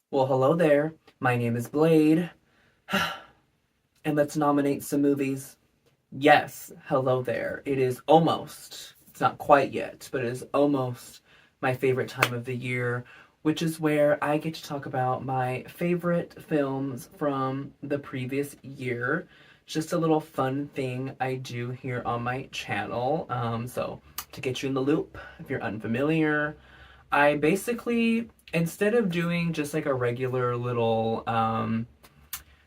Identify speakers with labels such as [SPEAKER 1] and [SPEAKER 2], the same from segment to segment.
[SPEAKER 1] Well, hello there. My name is Blade, and let's nominate some movies. Yes, hello there. It is almost, it's not quite yet, but it is almost my favorite time of the year, which is where I get to talk about my favorite films from the previous year. Just a little fun thing I do here on my channel. So, to get you in the loop, if you're unfamiliar, I basically, instead of doing just like a regular little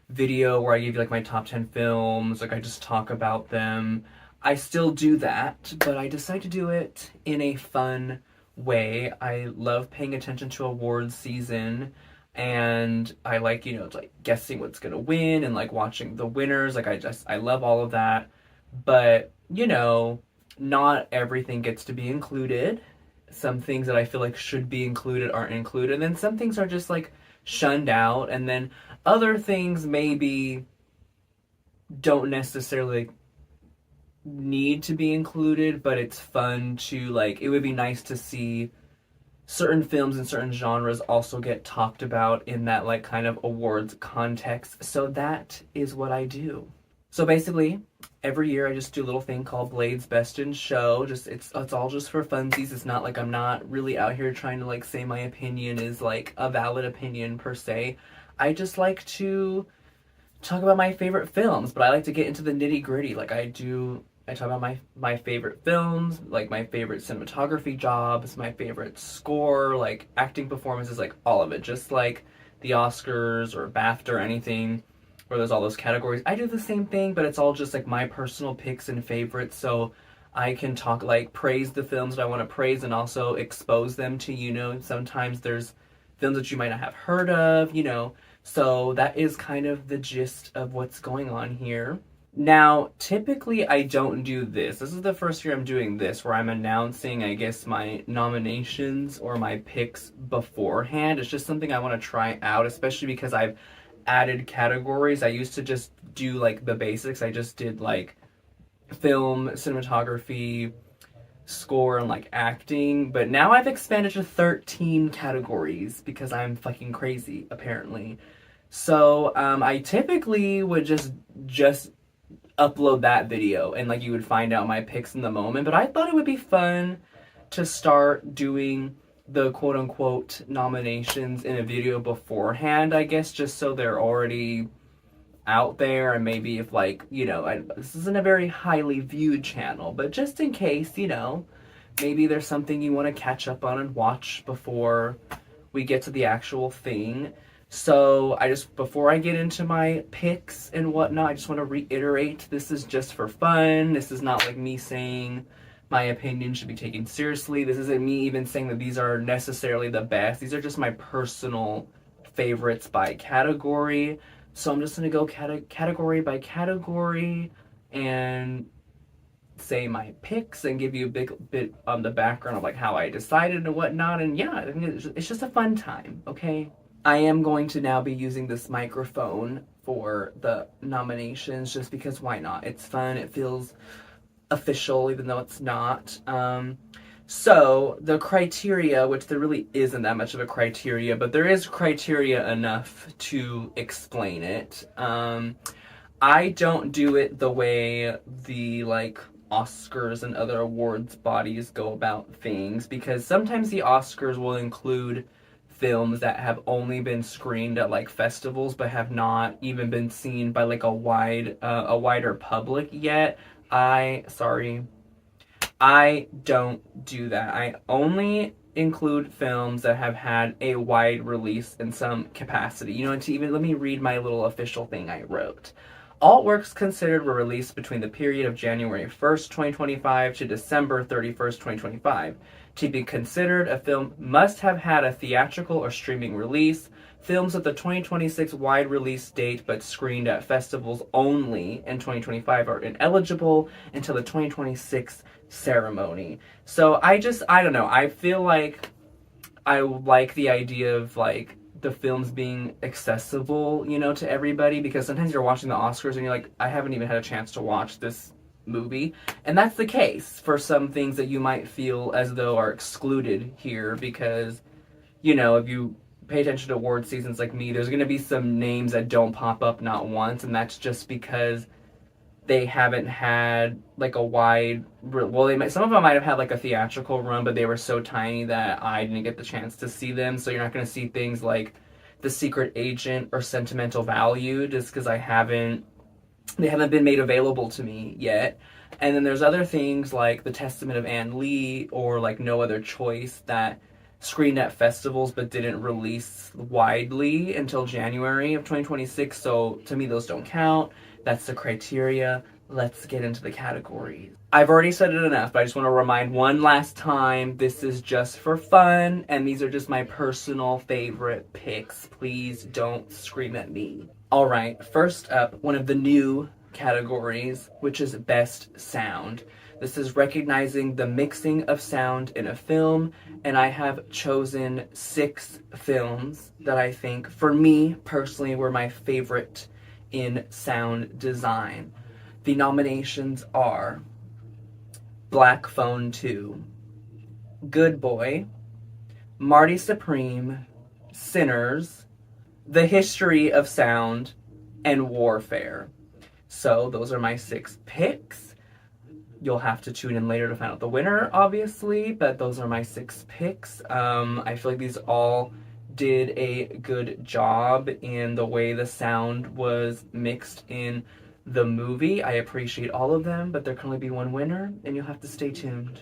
[SPEAKER 1] video where I give you like my top 10 films, like I just talk about them, I still do that, but I decide to do it in a fun way. I love paying attention to awards season, and I like, like guessing what's gonna win and like watching the winners. I love all of that. But, not everything gets to be included. Some things that I feel like should be included aren't included, and then some things are just like shunned out, and then other things maybe don't necessarily need to be included, but it's fun to like, it would be nice to see certain films and certain genres also get talked about in that like kind of awards context. So that is what I do. So basically, every year I just do a little thing called Blade's Best in Show. Just it's all just for funsies. It's not like I'm not really out here trying to like say my opinion is like a valid opinion per se. I just like to talk about my favorite films, but I like to get into the nitty gritty. I talk about my favorite films, like my favorite cinematography jobs, my favorite score, like acting performances, like all of it. Just like the Oscars or BAFTA or anything where there's all those categories. I do the same thing, but it's all just like my personal picks and favorites. So I can talk like praise the films that I want to praise and also expose them to, sometimes there's films that you might not have heard of, so that is kind of the gist of what's going on here. Now, typically I don't do this. This is the first year I'm doing this where I'm announcing, I guess, my nominations or my picks beforehand. It's just something I want to try out, especially because I've added categories. I used to just do like the basics. I just did like film, cinematography, score, and like acting, but now I've expanded to 13 categories because I'm fucking crazy, apparently. So I typically would just upload that video and like you would find out my picks in the moment, but I thought it would be fun to start doing the quote unquote nominations in a video beforehand, I guess, just so they're already out there. And maybe if like, this isn't a very highly viewed channel, but just in case, maybe there's something you want to catch up on and watch before we get to the actual thing. So before I get into my picks and whatnot, I just want to reiterate, this is just for fun. This is not like me saying my opinion should be taken seriously. This isn't me even saying that these are necessarily the best. These are just my personal favorites by category. So I'm just going to go category by category and say my picks and give you a big bit on the background of like how I decided and whatnot. And yeah, I think it's just a fun time, okay? I am going to now be using this microphone for the nominations just because why not? It's fun. It feels official even though it's not. So the criteria, which there really isn't that much of a criteria, but there is criteria enough to explain it. I don't do it the way the like Oscars and other awards bodies go about things, because sometimes the Oscars will include films that have only been screened at like festivals but have not even been seen by like a wider public yet. I don't do that. I only include films that have had a wide release in some capacity. And to even let me read my little official thing I wrote. All works considered were released between the period of January 1st, 2025 to December 31st, 2025. To be considered, a film must have had a theatrical or streaming release. Films with the 2026 wide release date but screened at festivals only in 2025 are ineligible until the 2026 ceremony. So I don't know. I feel like I like the idea of like the films being accessible, to everybody, because sometimes you're watching the Oscars and you're like, I haven't even had a chance to watch this movie. And that's the case for some things that you might feel as though are excluded here because, if you pay attention to award seasons like me, there's going to be some names that don't pop up not once, and that's just because they haven't had like a wide, well, some of them might have had like a theatrical run, but they were so tiny that I didn't get the chance to see them. So you're not going to see things like The Secret Agent or Sentimental Value, just because they haven't been made available to me yet. And then there's other things like The Testament of Anne Lee or like No Other Choice that screened at festivals but didn't release widely until January of 2026. So to me, those don't count. That's the criteria. Let's get into the categories. I've already said it enough, but I just want to remind one last time, this is just for fun, and these are just my personal favorite picks. Please don't scream at me. All right, first up, one of the new categories, which is Best Sound. This is recognizing the mixing of sound in a film, and I have chosen 6 films that I think, for me personally, were my favorite in sound design. The nominations are Black Phone 2, Good Boy, Marty Supreme, Sinners, The History of Sound, and Warfare. So those are my 6 picks. You'll have to tune in later to find out the winner, obviously, but those are my 6 picks. I feel like these all did a good job in the way the sound was mixed in the movie. I appreciate all of them, but there can only be one winner, and you'll have to stay tuned.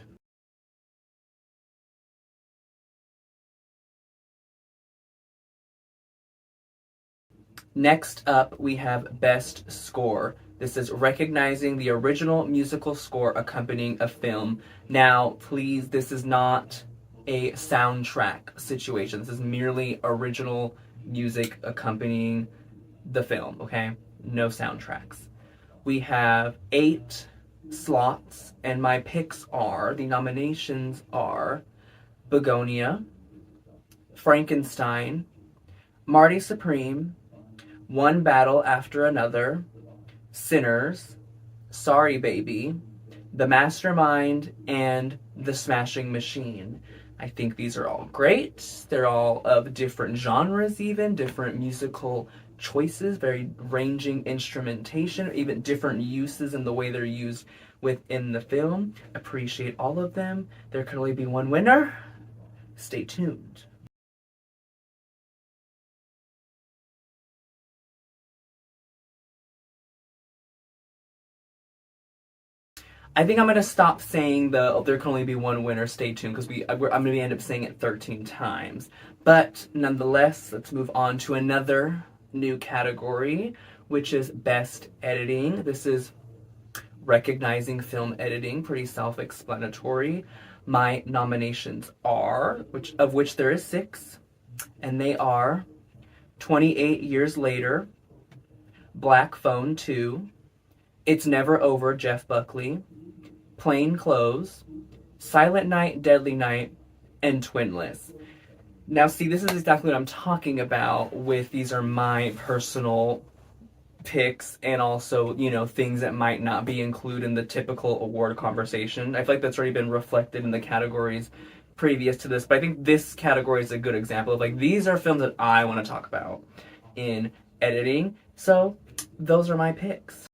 [SPEAKER 1] Next up, we have Best Score. This is recognizing the original musical score accompanying a film. Now, please, this is not a soundtrack situation. This is merely original music accompanying the film, okay? No soundtracks. We have 8 slots, and my picks are, the nominations are Begonia, Frankenstein, Marty Supreme, One Battle After Another, Sinners, Sorry Baby, The Mastermind, and The Smashing Machine. I think these are all great. They're all of different genres, even different musical choices, very ranging instrumentation, even different uses in the way they're used within the film. Appreciate all of them. There can only be one winner. Stay tuned. I think I'm gonna stop saying there can only be one winner. Stay tuned, because I'm gonna end up saying it 13 times. But nonetheless, let's move on to another new category, which is Best Editing. This is recognizing film editing, pretty self-explanatory. My nominations are, of which there is 6, and they are 28 Years Later, Black Phone 2, It's Never Over, Jeff Buckley, Plain Clothes, Silent Night, Deadly Night, and Twinless. Now, see, this is exactly what I'm talking about with these are my personal picks, and also, things that might not be included in the typical award conversation. I feel like that's already been reflected in the categories previous to this, but I think this category is a good example of like, these are films that I want to talk about in editing. So those are my picks.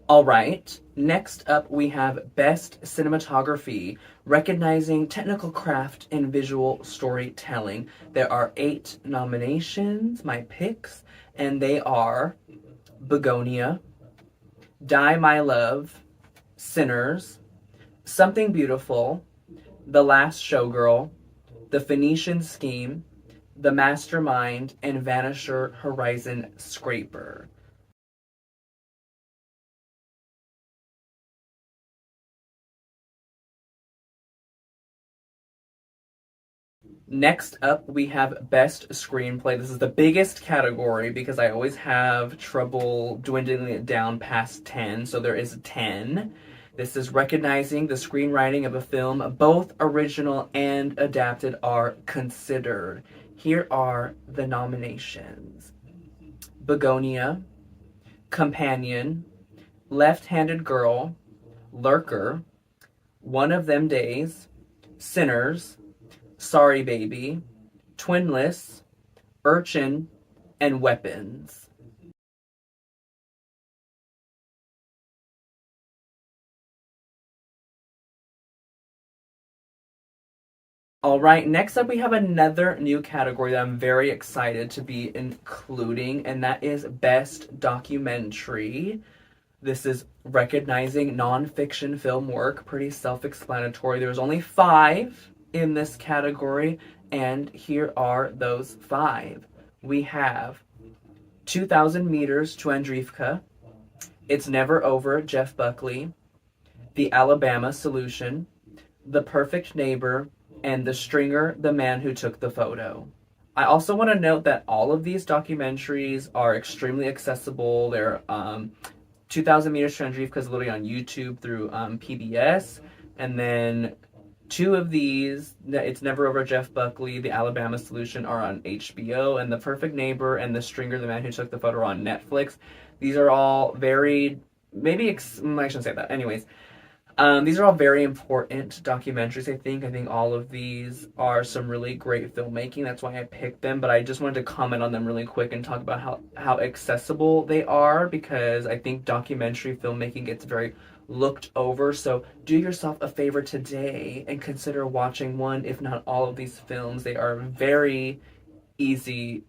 [SPEAKER 1] All right, next up we have Best Cinematography, recognizing technical craft and visual storytelling. There are 8 nominations, my picks, and they are Begonia, Die My Love, Sinners, Something Beautiful, The Last Showgirl, The Phoenician Scheme, The Mastermind, and Vanisher Horizon Scraper. Next up, we have Best Screenplay. This is the biggest category because I always have trouble dwindling it down past 10, so there is 10. This is recognizing the screenwriting of a film. Both original and adapted are considered. Here are the nominations: Begonia, Companion, Left-Handed Girl, Lurker, One of Them Days, Sinners, Sorry Baby, Twinless, Urchin, and Weapons. All right, next up we have another new category that I'm very excited to be including, and that is Best Documentary. This is recognizing nonfiction film work, pretty self explanatory. There's only 5 in this category, and here are those 5. We have 2,000 Meters to Andreevka, It's Never Over, Jeff Buckley, The Alabama Solution, The Perfect Neighbor, and The Stringer, The Man Who Took the Photo. I also want to note that all of these documentaries are extremely accessible. They're 2,000 Meters to Andreevka is literally on YouTube through PBS, and then 2 of these, It's Never Over, Jeff Buckley, The Alabama Solution, are on HBO, and The Perfect Neighbor and The Stringer, The Man Who Took the Photo, are on Netflix. These are all very, I shouldn't say that. Anyways, these are all very important documentaries, I think. I think all of these are some really great filmmaking. That's why I picked them. But I just wanted to comment on them really quick and talk about how accessible they are, because I think documentary filmmaking gets very looked over. So do yourself a favor today and consider watching one, if not all of these films. They are very easily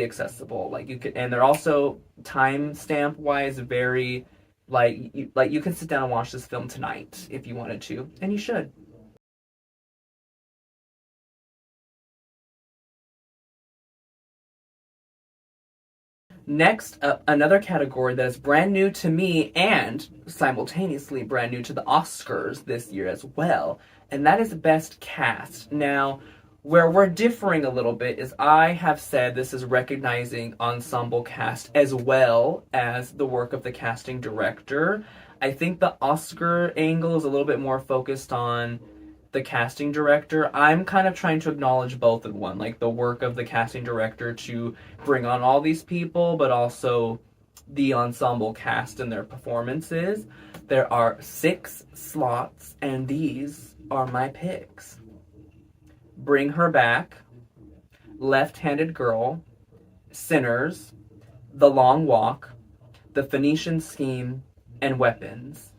[SPEAKER 1] accessible. Like you could, and they're also timestamp wise very like you can sit down and watch this film tonight if you wanted to, and you should. Next up, another category that is brand new to me and simultaneously brand new to the Oscars this year as well, and that is Best Cast. Now, where we're differing a little bit is I have said this is recognizing ensemble cast as well as the work of the casting director. I think the Oscar angle is a little bit more focused on the casting director. I'm kind of trying to acknowledge both in one, like the work of the casting director to bring on all these people, but also the ensemble cast and their performances. There are 6 slots, and these are my picks: Bring Her Back, Left-Handed Girl, Sinners, The Long Walk, The Phoenician Scheme, and Weapons.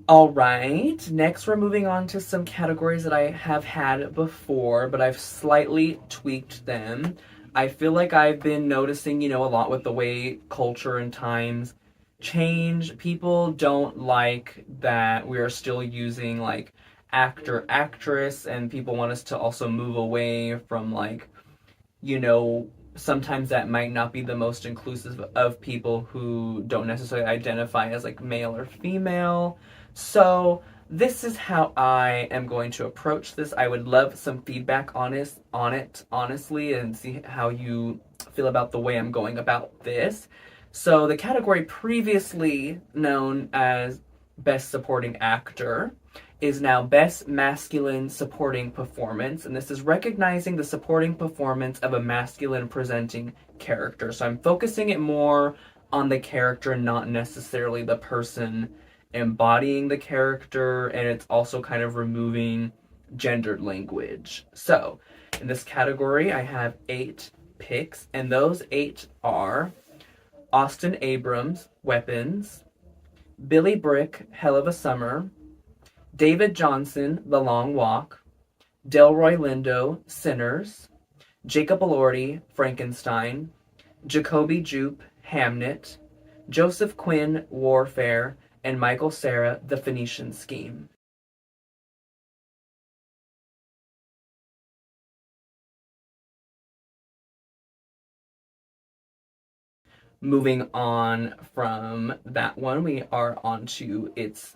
[SPEAKER 1] All right, next we're moving on to some categories that I have had before, but I've slightly tweaked them. I feel like I've been noticing, a lot with the way culture and times change. People don't like that we are still using like actor, actress, and people want us to also move away from like, you know, sometimes that might not be the most inclusive of people who don't necessarily identify as like male or female. So this is how I am going to approach this. I would love some feedback on it honestly, and see how you feel about the way I'm going about this. So the category previously known as Best Supporting Actor is now Best Masculine Supporting Performance, and this is recognizing the supporting performance of a masculine presenting character. So I'm focusing it more on the character, not necessarily the person embodying the character, and it's also kind of removing gendered language. So in this category, I have 8 picks, and those 8 are Austin Abrams, Weapons, Billy Brick, Hell of a Summer, David Johnson, The Long Walk, Delroy Lindo, Sinners, Jacob Elordi, Frankenstein, Jacoby Jupe, Hamnet, Joseph Quinn, Warfare, and Michael Cera, The Phoenician Scheme. Moving on from that one, we are on to its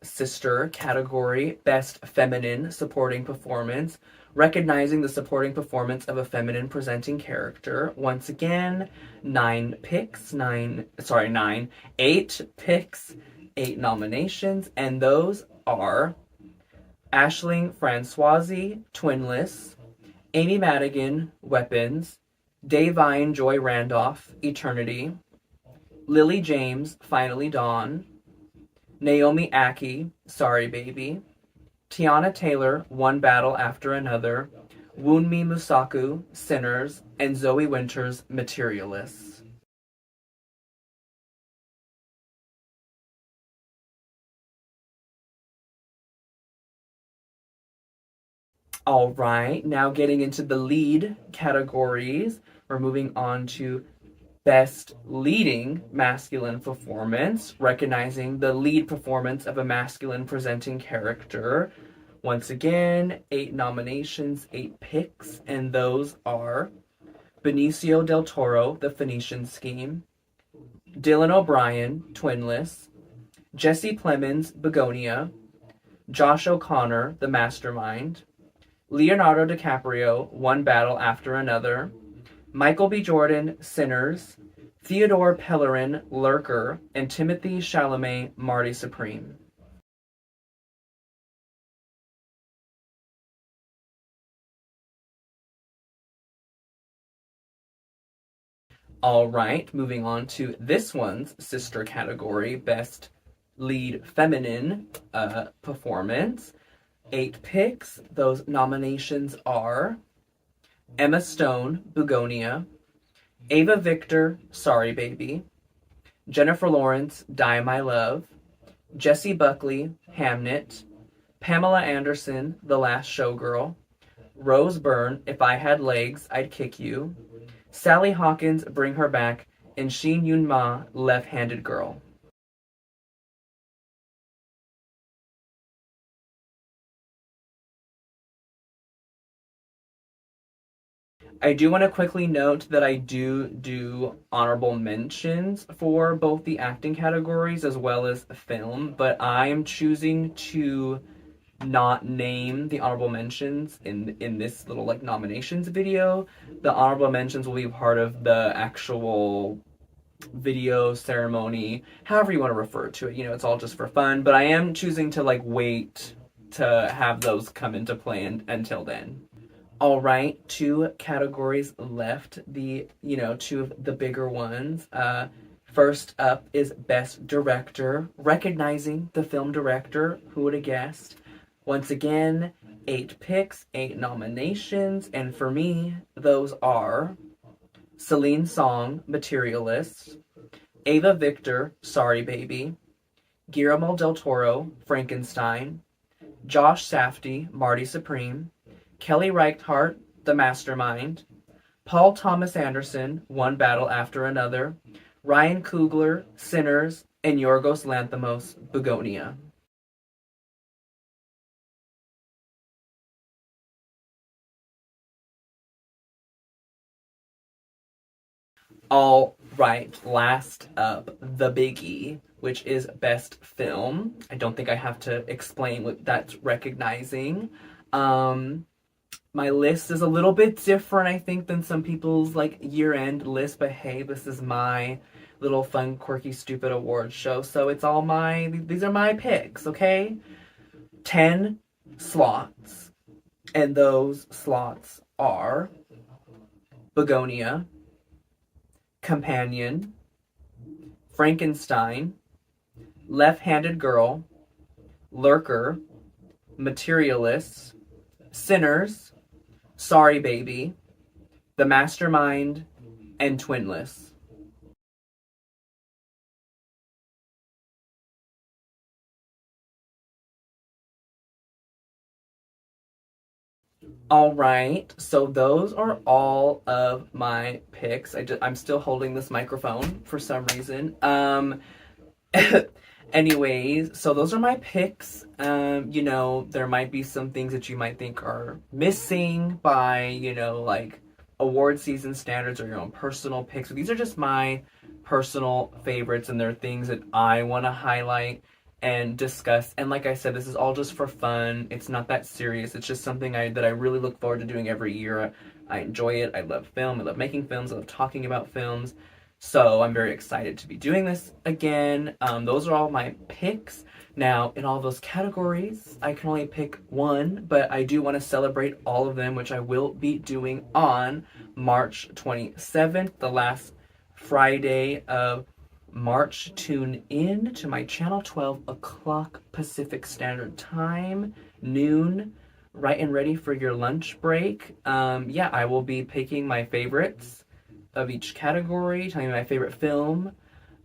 [SPEAKER 1] sister category, Best Feminine Supporting Performance, recognizing the supporting performance of a feminine presenting character. Once again, 8 picks, 8 nominations, and those are Aisling Francoisi, Twinless, Amy Madigan, Weapons, Davine Joy Randolph, Eternity. Lily James, Finally Dawn. Naomi Aki, Sorry Baby. Tiana Taylor, One Battle After Another. Wunmi Musaku, Sinners. And Zoe Winters, Materialists. All right, now getting into the lead categories, we're moving on to Best Leading Masculine Performance, recognizing the lead performance of a masculine presenting character. Once again, 8 nominations, 8 picks, and those are Benicio del Toro, The Phoenician Scheme, Dylan O'Brien, Twinless, Jesse Plemons, Begonia, Josh O'Connor, The Mastermind, Leonardo DiCaprio, One Battle After Another, Michael B. Jordan, Sinners, Theodore Pellerin, Lurker, and Timothy Chalamet, Marty Supreme. All right, moving on to this one's sister category, Best Lead Feminine Performance. 8 picks. Those nominations are Emma Stone, Begonia, Ava Victor, Sorry Baby, Jennifer Lawrence, Die My Love, Jessie Buckley, Hamnet, Pamela Anderson, The Last Showgirl, Rose Byrne, If I Had Legs, I'd Kick You, Sally Hawkins, Bring Her Back, and Shin Yun Ma, Left-Handed Girl. I do want to quickly note that I do honorable mentions for both the acting categories as well as film, but I am choosing to not name the honorable mentions in this little like nominations video. The honorable mentions will be part of the actual video ceremony, however you want to refer to it. You know, it's all just for fun, but I am choosing to like wait to have those come into play until then. All right, 2 categories left. The 2 of the bigger ones. First up is Best Director, recognizing the film director. Who would have guessed? Once again, 8 picks, 8 nominations, and for me, those are Celine Song, Materialists, Ava Victor, Sorry Baby, Guillermo del Toro, Frankenstein, Josh Safdie, Marty Supreme, Kelly Reichardt, The Mastermind, Paul Thomas Anderson, One Battle After Another, Ryan Coogler, Sinners, and Yorgos Lanthimos, Begonia. All right, last up, the biggie, which is Best Film. I don't think I have to explain what that's recognizing. My list is a little bit different, I think, than some people's like year-end list, but hey, this is my little fun, quirky, stupid award show, so it's all these are my picks, okay? 10 slots, and those slots are Begonia, Companion, Frankenstein, Left-Handed Girl, Lurker, Materialists, Sinners, Sorry Baby, The Mastermind, and Twinless. All right, so those are all of my picks. I'm still holding this microphone for some reason. Anyways, so those are my picks. There might be some things that you might think are missing by, like award season standards or your own personal picks. But these are just my personal favorites, and they're things that I want to highlight and discuss. And like I said, this is all just for fun. It's not that serious. It's just something that I really look forward to doing every year. I enjoy it. I love film. I love making films. I love talking about films. So I'm very excited to be doing this again. Those are all my picks. Now, in all those categories, I can only pick one, but I do want to celebrate all of them, which I will be doing on March 27th, the last Friday of March. Tune in to my channel, 12 o'clock Pacific Standard Time, noon, right and ready for your lunch break. Yeah, I will be picking my favorites of each category, telling you my favorite film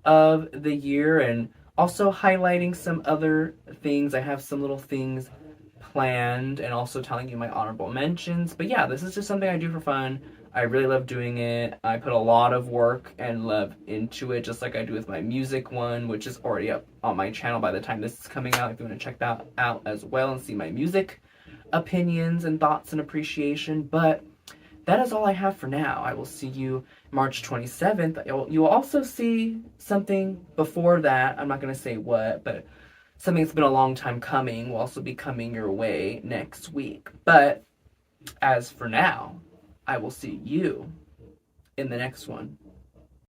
[SPEAKER 1] of the year, and also highlighting some other things. I have some little things planned, and also telling you my honorable mentions. But yeah, this is just something I do for fun. I really love doing it. I put a lot of work and love into it, just like I do with my music one, which is already up on my channel by the time this is coming out. If you want to check that out as well and see my music opinions and thoughts and appreciation. But that is all I have for now. I will see you March 27th. You will also see something before that. I'm not going to say what, but something that's been a long time coming will also be coming your way next week. But as for now, I will see you in the next one.